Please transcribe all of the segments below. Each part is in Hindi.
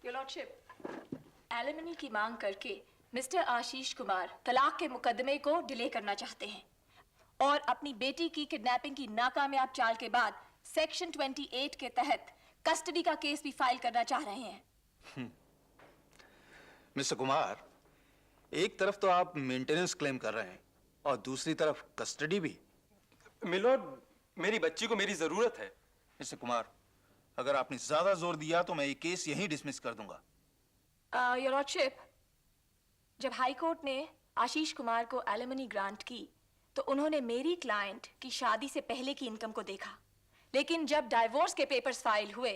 योर लॉर्डशिप, एलिमनी की मांग करके मिस्टर आशीष कुमार तलाक के मुकदमे को डिले करना चाहते हैं और अपनी बेटी की किडनैपिंग की नाकामयाब चाल के बाद सेक्शन 28 के तहत कस्टडी का केस भी फाइल करना चाह रहे हैं। मिस्टर कुमार, एक तरफ तो आप मेंटेनेंस क्लेम कर रहे हैं और दूसरी तरफ कस्टडी भी। मिलोड, मेरी बच्ची को मेरी जरूरत है। मिस्टर कुमार, अगर आपने ज्यादा जोर दिया तो मैं ये केस यहीं डिसमिस कर दूंगा। योर लॉर्डशिप, जब हाई कोर्ट ने आशीष कुमार को एलिमनी ग्रांट की तो उन्होंने मेरी क्लाइंट की शादी से पहले की इनकम को देखा, लेकिन जब डाइवोर्स के पेपर्स फाइल हुए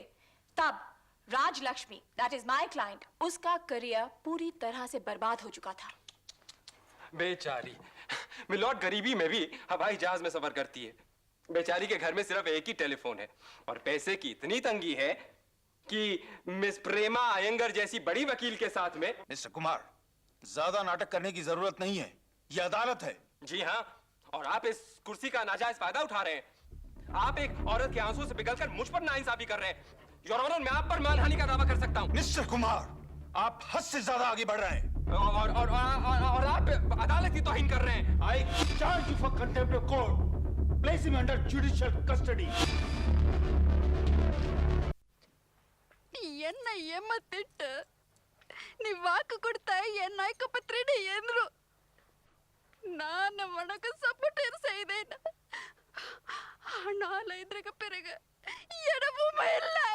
तब Rajalakshmi, that is my client, उसका करियर पूरी तरह से बर्बाद हो चुका था। बेचारी मिलोड, गरीबी में भी हवाई जहाज में सफर करती है। बेचारी के घर में सिर्फ एक ही टेलीफोन है और पैसे की इतनी तंगी है कि मिस प्रेमा अयंगर जैसी बड़ी वकील के साथ में। मिस्टर कुमार, ज्यादा नाटक करने की जरूरत नहीं है, यह अदालत है। जी हाँ, और आप इस कुर्सी का नाजायज फायदा उठा रहे हैं। आप एक औरत के आंसू से पिघलकर मुझ पर नाइंसाफी कर रहे हैं। योर ऑनर, मैं आप पर मानहानि का दावा कर सकता हूं। मिस्टर कुमार, आप हद से ज्यादा आगे बढ़ रहे हैं और आप अदालत की तौहीन कर रहे हैं। I charge you for contempt of court. Place him under judicial custody. ಎನ್ನ ಎಮ್ಮತ್ತಿಟ್ಟು ನೀವು ವಾಕು ಕೊಡ್ತಾ ಎನ್ನ ಐಕಪತ್ರಿನ ಎಂದ್ರು ನಾನು మనకు సపోర్ట్ செய்தேன். ஆனால் இதற்கு பிறகு எடவும் இல்லை.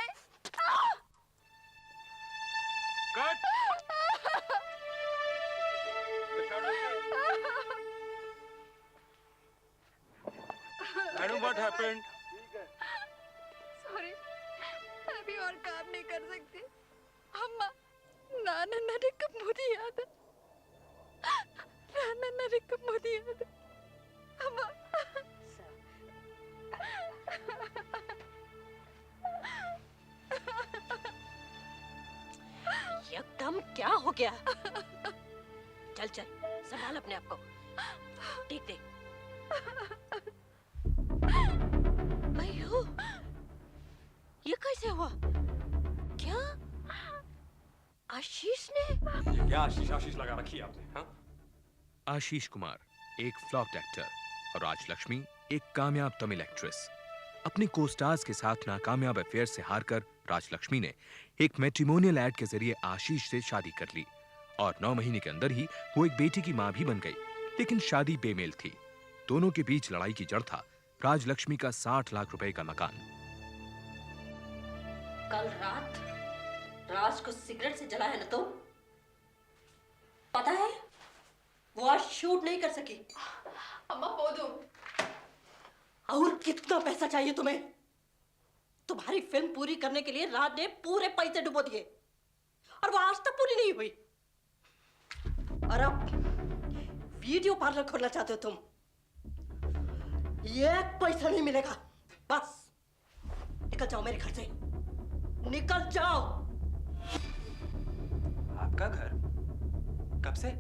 Cut. Madam, what happened? Sorry, अभी और काम नहीं कर सकती. अम्मा, नाना नरक मुदियाद. नाना नरक मुदियाद. अम्मा. एकदम क्या हो गया? चल चल, संभाल अपने आप को। ठीक देख। अयो, ये कैसे हुआ? क्या आशीष ने? ये क्या आशीष लगा रखी है आपने? हाँ? आशीष कुमार एक फ्लॉप्ड एक्टर और राजलक्ष्मी एक कामयाब तमिल एक्ट्रेस। अपने को-स्टार्स के साथ नाकामयाब अफेयर से हारकर राजलक्ष्मी ने एक मैट्रिमोनियल एड के जरिए आशीष से शादी कर ली और 9 महीने के अंदर ही वो एक बेटी की मां भी बन गई। लेकिन शादी बेमेल थी। दोनों के बीच लड़ाई की जड़ था राजलक्ष्मी का 60 लाख रुपए का मकान। कल रात राज को सिगरेट से जलाया ना, तो पता है वो आज शूट नहीं कर सकी। अम्मा पोदू, और कितना पैसा चाहिए तुम्हें? तुम्हारी फिल्म पूरी करने के लिए राज ने पूरे पैसे डुबो दिए और वो आज तक पूरी नहीं हुई। और अब वीडियो पार्लर खोलना चाहते हो तुम? एक पैसा नहीं मिलेगा। बस निकल जाओ मेरे घर से, निकल जाओ। आपका घर? कब से?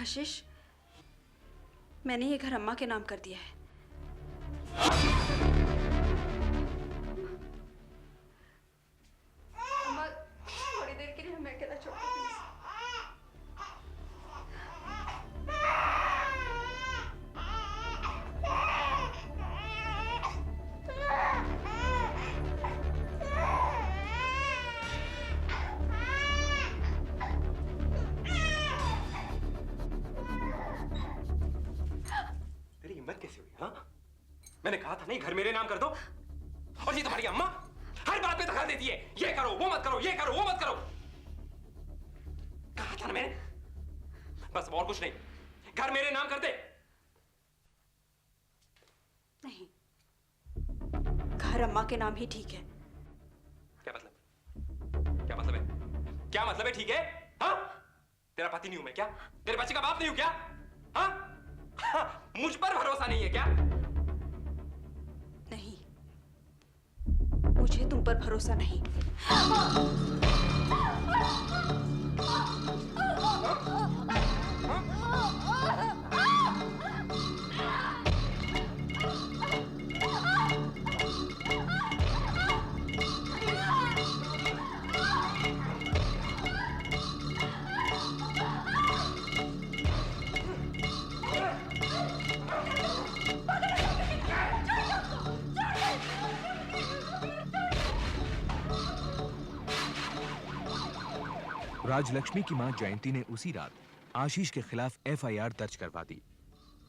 आशीष, मैंने ये घर अम्मा के नाम कर दिया है। अम्मा, थोड़ी देर के लिए हमें अकेला छोड़ दो प्लीज। कैसे हुई? हाँ, मैंने कहा था नहीं घर मेरे नाम कर दो, और ये तुम्हारी अम्मा हर बात पे दखल देती है। ये करो, वो मत करो, ये करो, वो मत करो। कहा था ना मैंने, बस और कुछ नहीं, घर मेरे नाम कर दे। नहीं, घर अम्मा के नाम ही ठीक है। क्या मतलब? क्या मतलब है? क्या मतलब है ठीक है? हाँ? तेरा पति नहीं हूं मैं क्या? तेरे बच्चे का बाप नहीं हूं क्या? हाँ? हाँ, मुझ पर भरोसा नहीं है क्या? नहीं, मुझे तुम पर भरोसा नहीं। राजलक्ष्मी की मां जयंती ने उसी रात आशीष के खिलाफ एफआईआर दर्ज करवा दी।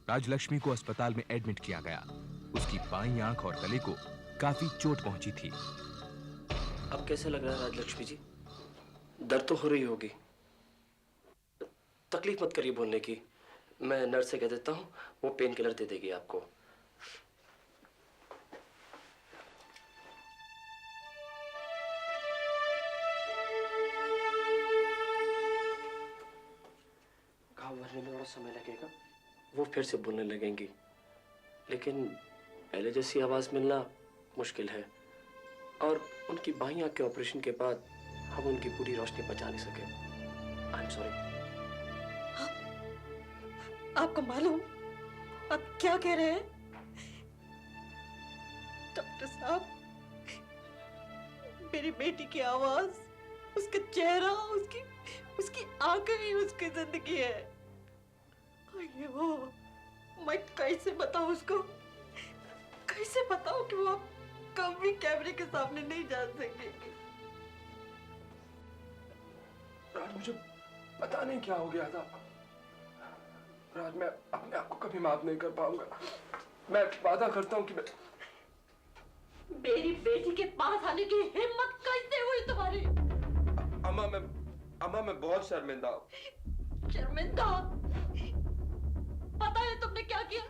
राजलक्ष्मी को अस्पताल में एडमिट किया गया। उसकी बाईं आंख और गले को काफी चोट पहुंची थी। अब कैसे लग रहा है राजलक्ष्मी जी? दर्द तो हो रही होगी। तकलीफ मत करिए बोलने की, मैं नर्स से कह देता हूँ, वो पेन किलर दे देगी आपको। घाव भरने में थोड़ा समय लगेगा, वो फिर से बोलने लगेंगी, लेकिन पहले जैसी आवाज मिलना मुश्किल है। और उनकी बाईं आंख के ऑपरेशन के बाद हम उनकी पूरी रोशनी बचा नहीं सके। आई एम सॉरी। आपको मालूम आप क्या कह रहे हैं? डॉक्टर साहब, मेरी बेटी की आवाज, उसका चेहरा, उसकी आंखें ही उसकी जिंदगी है। अयो, मैं कैसे बताऊं उसको? कैसे बताऊं कि वो कभी कैमरे के सामने नहीं जा सकेगी? राज, मुझे पता नहीं क्या हो गया था। राज, मैं अपने आप को कभी माफ नहीं कर पाऊंगा। मैं वादा करता हूँ कि मेरी बेटी के पास आने की हिम्मत कैसे हुई तुम्हारी? अम्मा मैं बहुत शर्मिंदा हूँ। शर्मिंदा? पता है तुमने क्या किया?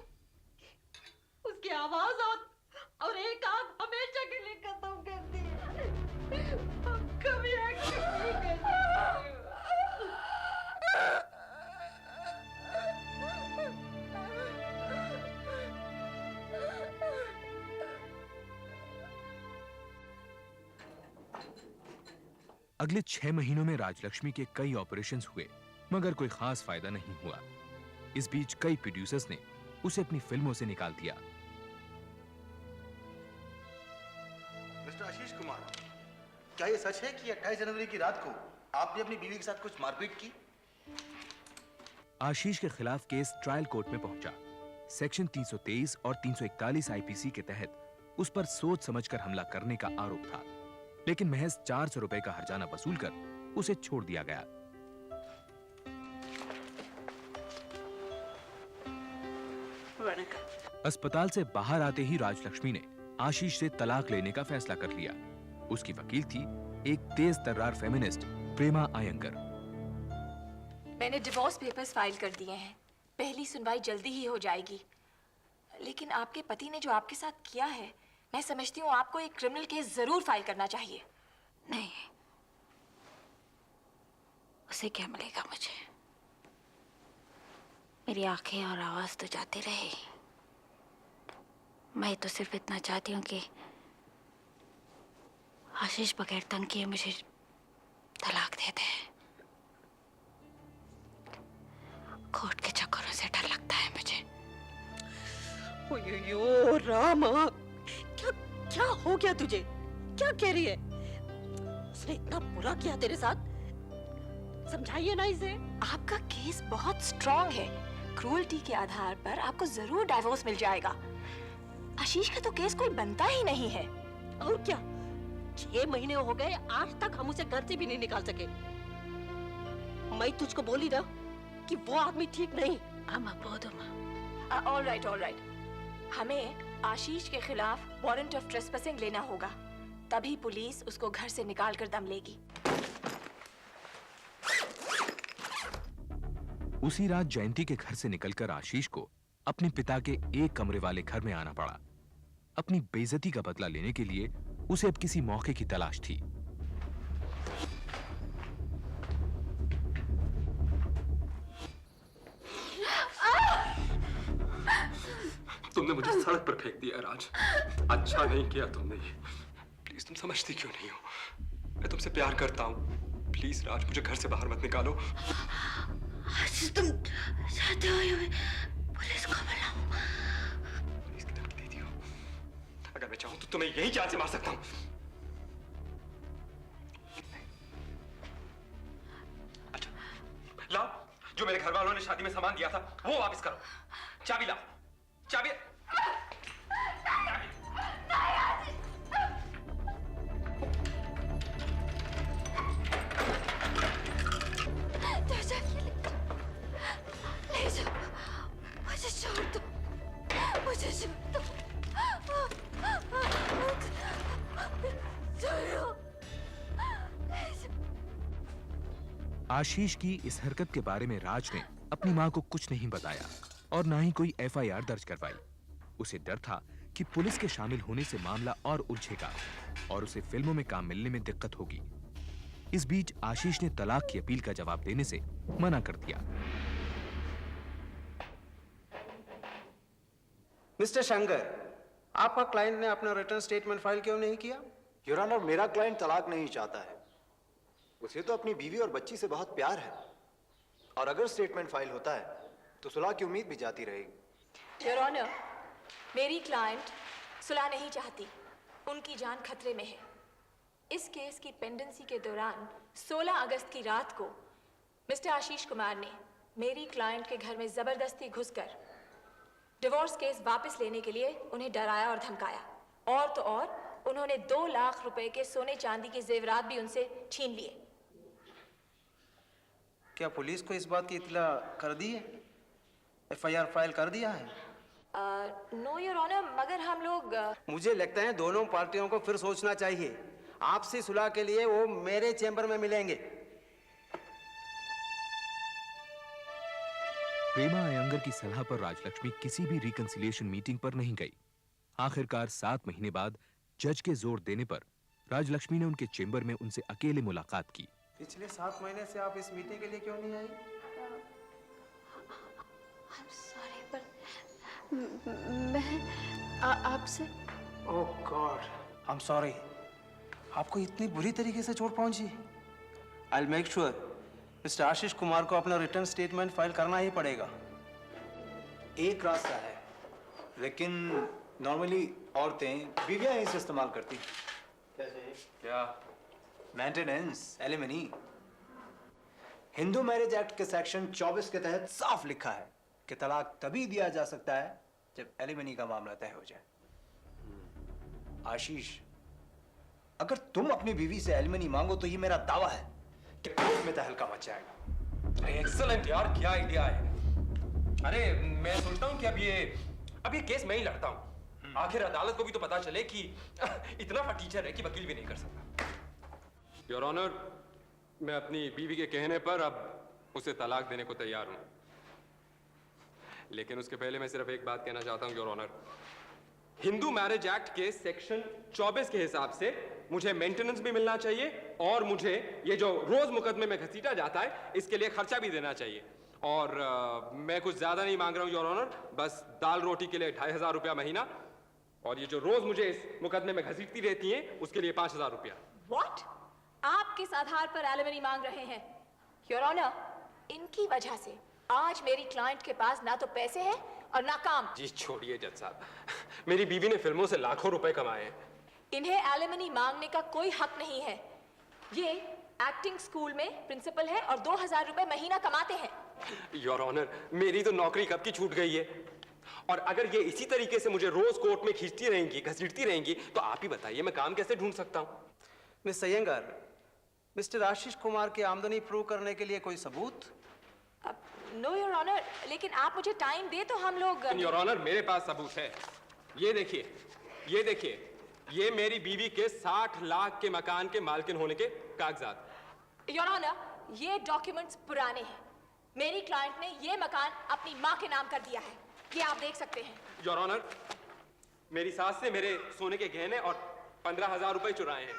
उसकी आवाज और एक आंख हमेशा के लिए खत्म कर दी। अब कभी एक्टिंग नहीं करनी। अगले 6 महीनों में राजलक्ष्मी के कई ऑपरेशंस हुए, मगर कोई खास फायदा नहीं हुआ। इस बीच कई प्रोड्यूसर्स ने उसे अपनी फिल्मों से निकाल दिया। मिस्टर आशीष कुमार, क्या ये सच है कि 28 जनवरी की रात को आपने अपनी बीवी के साथ कुछ मारपीट की? आशीष के खिलाफ केस ट्रायल कोर्ट में पहुंचा। सेक्शन 323 और 341 आईपीसी के तहत उस पर सोच समझकर हमला करने का आरोप था, लेकिन महज 400 रुपए का हर्जाना वसूल कर उसे छोड़ दिया गया। अस्पताल से बाहर आते ही राजलक्ष्मी ने आशीष से तलाक लेने का फैसला कर लिया। उसकी वकील थी एक तेज तर्रार फेमिनिस्ट प्रेमा अयंगर। मैंने डिवोर्स पेपर्स फाइल कर दिए हैं। पहली सुनवाई जल्दी ही हो जाएगी। लेकिन आपके पति ने जो आपके साथ किया है, मैं समझती हूँ आपको एक क्रिमिनल केस जरूर फाइल करना चाहिए। नहीं, उसे क्या मिलेगा मुझे? मेरी आंखें और आवाज तो जाती रही। मैं तो सिर्फ इतना चाहती हूँ कि आशीष बगैर तंग किए मुझे तलाक दे दे। कोर्ट के चक्करों से डर लगता है मुझे। ओयो रामा, क्या हो गया तुझे? क्या कह रही है? उसने इतना बुरा किया तेरे साथ, समझाइए ना इसे। आपका केस बहुत स्ट्रॉन्ग है। क्रूअल्टी के आधार पर आपको जरूर डाइवोर्स मिल जाएगा। आशीष का तो केस कोई बनता ही नहीं है। और क्या, 6 महीने हो गए, आज तक हम उसे घर से भी नहीं निकाल सके। मैं तुझको बोली ना कि वो आदमी ठीक नहीं। अम्मा बहुत अम्मा। All right. हमें आशीष के खिलाफ वारंट ऑफ ट्रेसपेसिंग लेना होगा, तभी पुलिस उसको घर से निकाल कर दम लेगी। उसी रात जयंती के घर से निकलकर आशीष को अपने पिता के एक कमरे वाले घर में आना पड़ा। अपनी बेइज्जती का बदला लेने के लिए उसे अब किसी मौके की तलाश थी। तुमने मुझे सड़क पर फेंक दिया राज। अच्छा नहीं किया तुमने ये। प्लीज, तुम समझती क्यों नहीं हो? मैं तुमसे प्यार करता हूँ। प्लीज राज, मुझे घर से बाहर मत निकालो। तुम चाहते हो पुलिस को बुलाऊं? पुलिस की धमकी दे दी हो। अगर मैं चाहूं तो तुम्हें यही जान से मार सकता हूँ। अच्छा, लाओ, जो मेरे घर वालों ने शादी में सामान दिया था वो वापस करो। चाबी लाओ, चाबी। आशीष की इस हरकत के बारे में राज ने अपनी मां को कुछ नहीं बताया और ना ही कोई एफआईआर दर्ज करवाई। उसे डर था कि पुलिस के शामिल होने से मामला और उलझेगा और उसे फिल्मों में काम मिलने में दिक्कत होगी। इस बीच आशीष ने तलाक की अपील का जवाब देने से मना कर दिया। मिस्टर शंकर, आपका क्लाइंट ने अपना रिटर्न स्टेटमेंट फाइल क्यों नहीं किया? योर ऑनर, मेरा क्लाइंट तलाक नहीं चाहता है। उसे तो अपनी बीवी और बच्ची से बहुत प्यार है, और अगर स्टेटमेंट फाइल होता है तो सुलह की उम्मीद भी जाती रहेगी। योर ऑनर, मेरी क्लाइंट सुलह नहीं चाहती, उनकी जान खतरे में है। इस केस की पेंडेंसी के दौरान 16 अगस्त की रात को मिस्टर आशीष कुमार ने मेरी क्लाइंट के घर में जबरदस्ती घुसकर डिवोर्स केस वापस लेने के लिए उन्हें डराया और धमकाया, और तो और उन्होंने 2 लाख रुपए के सोने चांदी के जेवरात भी उनसे छीन लिए। क्या पुलिस को इस बात की इत्तला कर दी है? एफआईआर फाइल कर दिया है? नो योर ऑनर, मगर हम लोग मुझे लगता है दोनों पार्टियों को फिर सोचना चाहिए। आपसी सुलह के लिए वो मेरे चैम्बर में मिलेंगे। प्रेमा अयंगर की सलाह पर राजलक्ष्मी किसी भी रिकंसिलिएशन मीटिंग पर नहीं गई। आखिरकार 7 महीने बाद जज के जोर देने पर राजलक्ष्मी ने उनके चेंबर में उनसे अकेले मुलाकात की। पिछले 7 महीने से आप इस मीटिंग के लिए क्यों नहीं आई? सॉरी, पर मैं आपसे oh god, I am sorry. आपको इतनी बुरी तरीके से चोट पहुंची? I will make sure mister Ashish Kumar को अपना रिटर्न स्टेटमेंट फाइल करना ही पड़ेगा। एक रास्ता है, लेकिन नॉर्मली औरतें बीवियां इसे इस्तेमाल करती। क्या? Maintenance, alimony. Hindu marriage act के सेक्शन 24 के तहत साफ लिखा है कि तलाक तभी दिया जा सकता है जब एलिमनी का मामला तय हो जाए। आशीष, अगर तुम अपनी बीवी से एलिमनी मांगो तो ये मेरा दावा है कि कोर्ट में तहलका मच जाएगा। एक्सीलेंट यार, क्या आइडिया है। अरे मैं सोचता हूँ कि अब ये केस मैं ही लड़ता हूँ। आखिर अदालत को भी तो पता चले कि इतना फटीचर है कि वकील भी नहीं कर सकता। योर ऑनर, मैं अपनी बीवी के कहने पर अब उसे तलाक देने को तैयार हूं, लेकिन उसके पहले मैं सिर्फ एक बात कहना चाहता हूं your honour. Hindu marriage act के सेक्शन 24 के हिसाब से मुझे मेंटेनेंस भी मिलना चाहिए और मुझे ये जो रोज मुकदमे में घसीटा जाता है इसके लिए खर्चा भी देना चाहिए। और मैं कुछ ज्यादा नहीं मांग रहा हूं योर ऑनर, बस दाल रोटी के लिए 2500 रुपया महीना, और ये जो रोज मुझे इस मुकदमे में घसीटती रहती हैं उसके लिए 5000 रुपया। व्हाट? आप किस आधार पर एलिमनी मांग रहे हैं? योर ऑनर, इनकी वजह से आज मेरी क्लाइंट के पास ना तो पैसे हैं और ना काम। जी छोड़िए जज साहब, मेरी बीवी ने फिल्मों से लाखों रुपए कमाए हैं। इन्हें एलिमनी मांगने का कोई हक नहीं है। ये एक्टिंग स्कूल में प्रिंसिपल है और 2000 रुपए महीना कमाते हैं। योर ऑनर, मेरी तो नौकरी कब की छूट गई है, और अगर ये इसी तरीके से मुझे रोज कोर्ट में खींचती रहेंगी, घसीटती रहेंगी, तो आप ही बताइए मैं काम कैसे ढूंढ सकता हूँ? मिस अयंगर, मिस्टर आशीष कुमार की आमदनी प्रूव करने के लिए कोई सबूत? नो योर ऑनर, लेकिन आप मुझे टाइम दे तो हम लोग। योर ऑनर, मेरे पास सबूत है। ये देखिए, ये देखिए, ये मेरी बीवी के 60 लाख के मकान के मालकिन होने के कागजात। योर ऑनर, ये डॉक्यूमेंट्स पुराने हैं। मेरी क्लाइंट ने ये मकान अपनी माँ के नाम कर दिया है, ये आप देख सकते हैं। योर ऑनर, मेरी सास से मेरे सोने के गहने और 15,000 रुपए चुराए हैं।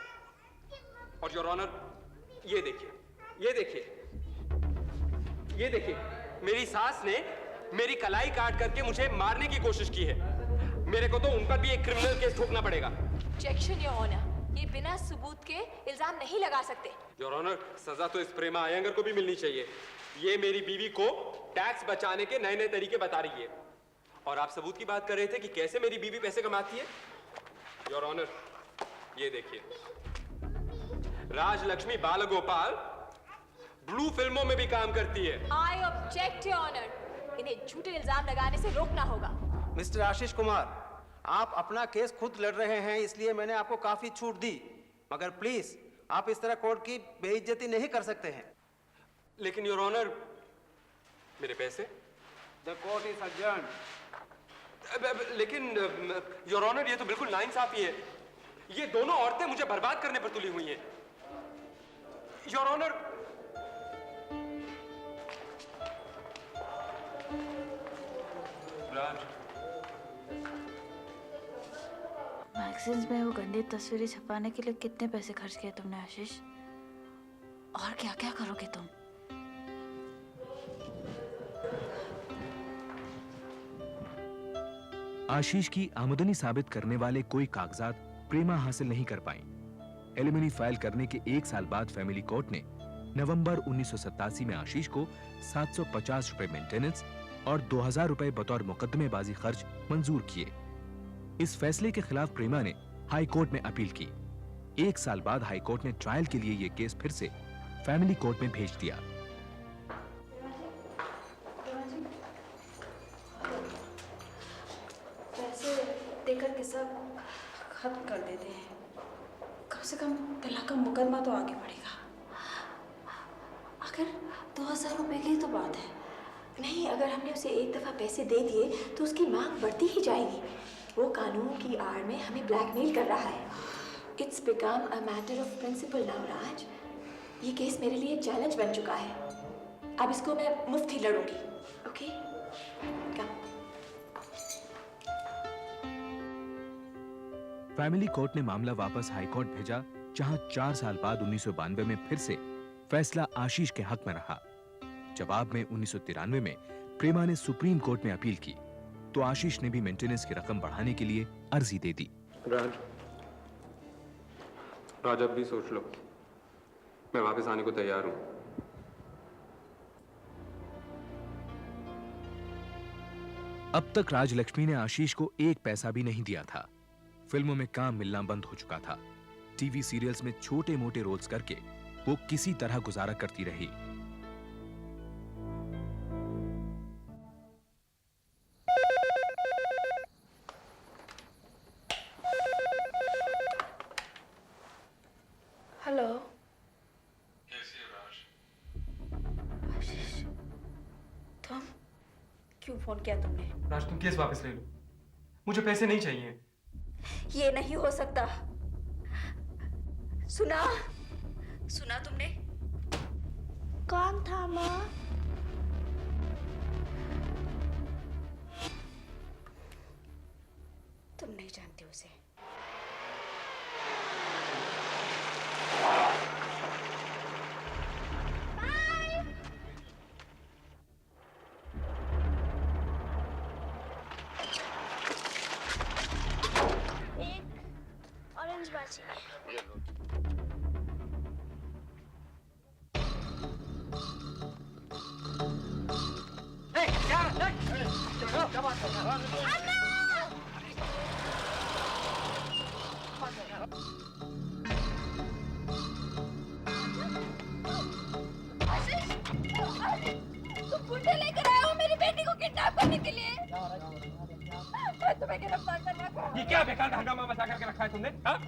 और योर ऑनर, ये देखिए, ये देखिए, ये देखिए, मेरी सास ने मेरी कलाई काट करके मुझे मारने की कोशिश की है। मेरे को तो उन पर भी एक क्रिमिनल केस ठोकना पड़ेगा। ऑब्जेक्शन योर ऑनर, ये बिना सबूत के इल्जाम नहीं लगा सकते। योर ऑनर, सजा तो इस प्रेमा अयंगर को भी मिलनी चाहिए। ये मेरी बीवी को टैक्स बचाने के नए नए तरीके बता रही है। और आप सबूत की बात कर रहे थे कि कैसे मेरी बीवी पैसे कमाती है। योर ऑनर, ये देखिए, राजलक्ष्मी बालगोपाल ब्लू फिल्मों में भी काम करती है। आई ऑब्जेक्ट योर ऑनर, इन्हें झूठे इल्जाम लगाने से रोकना होगा। मिस्टर आशीष कुमार, आप अपना केस खुद लड़ रहे हैं, इसलिए मैंने आपको काफी छूट दी, मगर प्लीज आप इस तरह कोर्ट की बेइज्जती नहीं कर सकते हैं। लेकिन योर ऑनर, मेरे पैसे? The court is adjourned. लेकिन योर ऑनर, ये तो बिल्कुल नाइंसाफी है। ये दोनों औरतें मुझे बर्बाद करने पर तुली हुई हैं। Your honour, Raj. मैगजीन्स में वो गंदी तस्वीरें छपाने के लिए कितने पैसे खर्च किए तुमने आशीष? और क्या क्या करोगे तुम? आशीष की आमदनी साबित करने वाले कोई कागजात प्रेमा हासिल नहीं कर पाई। एलिमनी फाइल करने के 1 साल बाद फैमिली कोर्ट ने नवंबर 1987 में आशीष को 750 रुपए मेंटेनेंस और 2000 रुपए बतौर मुकदमेबाजी खर्च मंजूर किए। इस फैसले के खिलाफ प्रेमा ने हाई कोर्ट में अपील की। 1 साल बाद हाई कोर्ट ने ट्रायल के लिए यह केस फिर से फैमिली कोर्ट में भेज दिया। पैसे देकर के सब खत्म कर देते हैं। कम से कम तलाक का मुकदमा तो आगे बढ़ेगा। अगर 2000 रुपए की तो बात है। नहीं, अगर हमने उसे एक दफा पैसे दे दिए तो उसकी मांग बढ़ती ही जाएगी। वो कानून की आड़ में हमें ब्लैकमेल कर रहा है। It's become a matter of principle now Raj. ये केस मेरे लिए चैलेंज बन चुका है। अब इसको मैं मुफ्त ही लड़ूंगी। ओके, कम। फैमिली कोर्ट ने मामला वापस हाई कोर्ट भेजा, जहां 4 साल बाद 1992 में फिर से फैसला आशीष के हक में रहा। जवाब में 1993 में प्रेमा ने सुप्रीम कोर्ट में अपील की तो आशीष ने भी मेंटेनेंस की रकम बढ़ाने के लिए अर्जी दे दी। राज अब भी सोच लो, मैं वापस आने को तैयार हूं। अब तक राजलक्ष्मी ने आशीष को 1 पैसा भी नहीं दिया था। फिल्मों में काम मिलना बंद हो चुका था। टीवी सीरियल्स में छोटे मोटे रोल्स करके वो किसी तरह गुजारा करती रही। हेलो। कैसी है राज? आशीष, तुम क्यों फोन किया तुमने? राज, तुम केस वापस ले लो। मुझे पैसे नहीं चाहिए। ये नहीं हो सकता। सुना तुमने? कौन था माँ? तुम नहीं जानते उसे। ऑरेंज बार चाहिए। क्या बात कर रहा है? तुम गुंडे लेकर आए हो मेरी बेटी को किडनैप करने के लिए। मैं तुम्हें गिरफ्तार करना चाहता हूं। ये क्या बेकार हंगामा मचा करके रखा है तुमने? हाँ?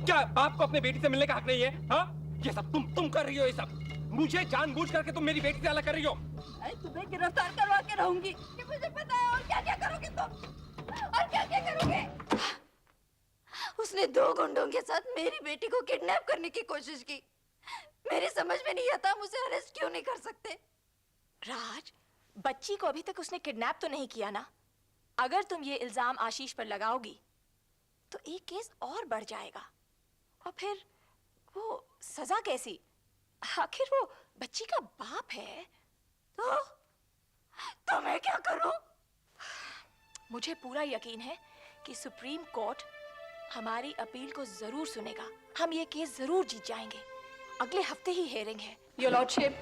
क्या बाप को अपने बेटी से मिलने का हक नहीं है? हाँ? ये सब तुम कर रही हो। ये सब मुझे जानबूझ करके तुम मेरी बेटी से अलग कर रही हो। मैं तुम्हें गिरफ्तार करवा के रहूंगी कि मुझे पता है। और क्या क्या करोगे तुम? और क्या क्या करोगे? उसने 2 गुंडों के साथ मेरी बेटी को किडनैप करने की कोशिश की। मेरी समझ में नहीं आता हम उसे अरेस्ट क्यों नहीं कर सकते। राज, बच्ची को अभी तक उसने किडनैप तो नहीं किया ना? अगर तुम ये इल्जाम आशीष पर लगाओगी तो एक केस और बढ़ जाएगा और फिर वो सजा कैसी? आखिर वो बच्ची का बाप है। तो मैं क्या करूं? मुझे पूरा यकीन है कि सुप्रीम कोर्ट हमारी अपील को जरूर सुनेगा। हम ये केस जरूर जीत जाएंगे। अगले हफ्ते ही हेयरिंग है। योर लॉर्डशिप,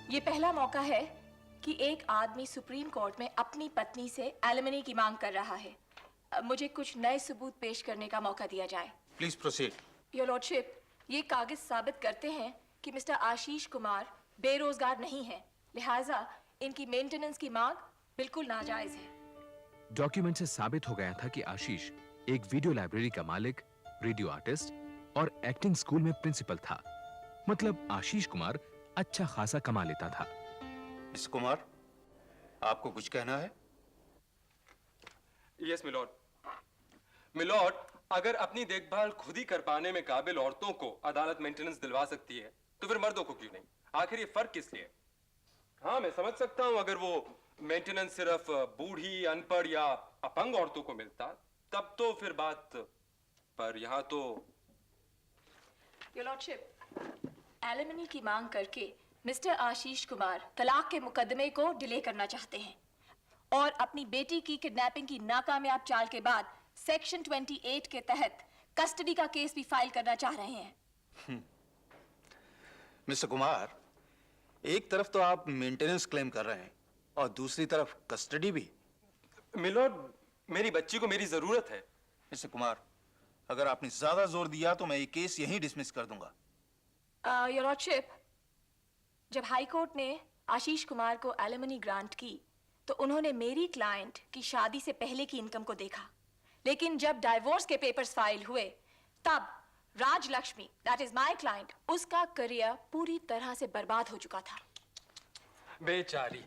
ये पहला मौका है कि एक आदमी सुप्रीम कोर्ट में अपनी पत्नी से एलिमनी की मांग कर रहा है। मुझे कुछ नए सबूत पेश करने का मौका दिया जाए। Please proceed. योर लॉर्डशिप, ये कागज साबित करते हैं कि मिस्टर आशीष कुमार बेरोजगार नहीं है, लिहाजा इनकी मेंटेनेंस की मांग बिल्कुल नाजायज है। डॉक्यूमेंट से साबित हो गया था कि आशीष एक वीडियो लाइब्रेरी का मालिक, रेडियो आर्टिस्ट और एक्टिंग स्कूल में प्रिंसिपल था। मतलब आशीष कुमार अच्छा खासा कमा लेता था। मिस्टर कुमार, आपको कुछ कहना है? Yes milord. मिलॉर्ड, अगर अपनी देखभाल खुद ही कर पाने में काबिल औरतों को अदालत मेंटेनेंस दिलवा सकती है तो फिर मर्दों को क्यों नहीं? आखिर ये फर्क किस लिए? हाँ, मैं समझ सकता हूं अगर वो मेंटेनेंस सिर्फ बूढ़ी, अनपढ़ या अपंग औरतों को मिलता तब तो फिर बात, पर यहाँ तो योर लॉर्डशिप, एलिमनी की मांग करके मिस्टर आशीष कुमार तलाक के मुकदमे को डिले करना चाहते हैं और अपनी बेटी की किडनैपिंग की नाकामयाब चाल के बाद सेक्शन 28 के तहत कस्टडी का केस भी फाइल करना चाह रहे हैं। मिस्टर कुमार, एक तरफ तो आप मेंटेनेंस क्लेम कर रहे हैं और दूसरी तरफ कस्टडी भी। मिलोड, मेरी बच्ची को मेरी जरूरत है। मिस्टर कुमार, अगर आपने ज्यादा जोर दिया तो मैं ये केस यहीं डिसमिस कर दूंगा। योर लॉर्डशिप, जब हाई कोर्ट ने आशीष कुमार को एलिमनी ग्रांट की तो उन्होंने मेरी क्लाइंट की शादी से पहले की इनकम को देखा, लेकिन जब डाइवोर्स के पेपर्स फाइल हुए तब Rajalakshmi, that is my client, उसका करियर पूरी तरह से बर्बाद हो चुका था। बेचारी,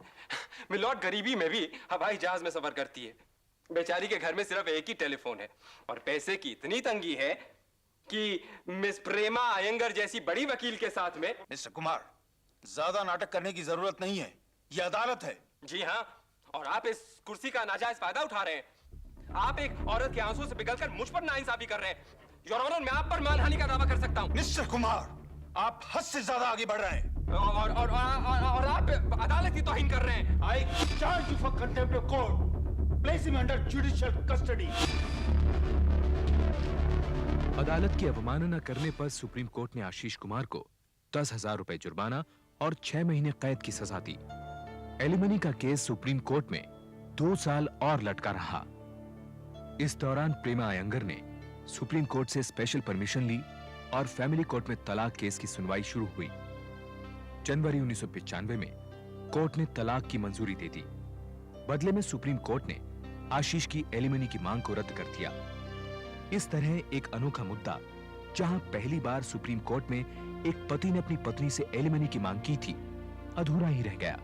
मिलोड गरीबी में भी हवाई जहाज में सफर करती है। बेचारी के घर में सिर्फ एक ही टेलीफोन है और पैसे की इतनी तंगी है कि मिस प्रेमा अयंगर जैसी बड़ी वकील के साथ में। मिस्टर कुमार, ज्यादा नाटक करने की जरूरत नहीं है, यह अदालत है। जी हाँ, और आप इस कुर्सी का नाजायज फायदा उठा रहे हैं। आप एक औरत के आंसू से पिघलकर मुझ पर नाइंसाफी कर रहे हैं। योर ऑनर, मैं आप पर मानहानि का दावा कर सकता हूं। मिस्टर कुमार, आप हद से ज्यादा आगे बढ़ रहे हैं और आप अदालती तौहीन कर रहे हैं। I charge you for contempt of court. Place him under judicial custody. अदालत की अवमानना करने पर सुप्रीम कोर्ट ने आशीष कुमार को 10,000 रुपए जुर्माना और 6 महीने कैद की सजा दी। एलिमनी का केस सुप्रीम कोर्ट में 2 साल और लटका रहा। इस दौरान प्रेमा अयंगर ने सुप्रीम कोर्ट से स्पेशल परमिशन ली और फैमिली कोर्ट में तलाक केस की सुनवाई शुरू हुई। जनवरी 1995 में कोर्ट ने तलाक की मंजूरी दे दी। बदले में सुप्रीम कोर्ट ने आशीष की एलिमनी की मांग को रद्द कर दिया। इस तरह एक अनोखा मुद्दा, जहां पहली बार सुप्रीम कोर्ट में एक पति ने अपनी पत्नी से एलिमनी की मांग की थी, अधूरा ही रह गया।